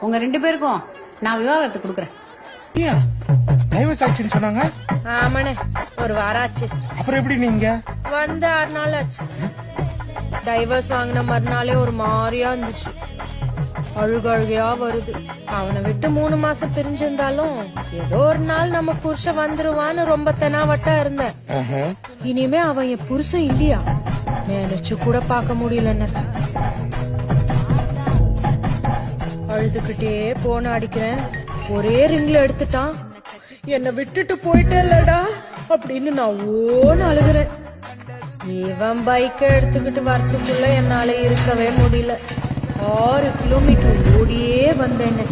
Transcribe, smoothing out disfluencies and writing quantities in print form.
உங்க 2 பேருக்கும் நான் விவாகரத்து கொடுக்கறேன். டைவர்ஸ் ஆச்சுன்னு சொன்னாங்க. ஆமாண்ணே, ஒரு வாரம் ஆச்சு. அப்புறம் எப்படி நீங்க வந்து 6 நாள் ஆச்சு. டைவர்ஸ் வாங்கின மறுநாளே ஒரு மாதிரியா இருந்துச்சு. அழுகழுகையா வருது. அவனை விட்டு 3 மாசம் பிரிஞ்சிருந்தாலும் ஏதோ ஒரு நாள் நம்ம புருஷன் வந்துருவான்னு ரொம்ப தெனாவட்டா இருந்தேன். இனிமே அவன் என் புருஷன் இல்லையா நினைச்சு கூட பார்க்க முடியலன்னு அழுதுகிட்டே போன அடிக்கிறேன். ஒரே ரிங்ல எடுத்துட்டான். என்ன விட்டுட்டு போயிட்டே இல்லடா அப்படின்னு நான் ஓன்னு அழுகுறேன். இவன் பைக்க எடுத்துக்கிட்டு வரத்துக்குள்ள என்னால இருக்கவே முடியல. 6 கிலோமீட்டர் ஓடியே வந்தேன்னு.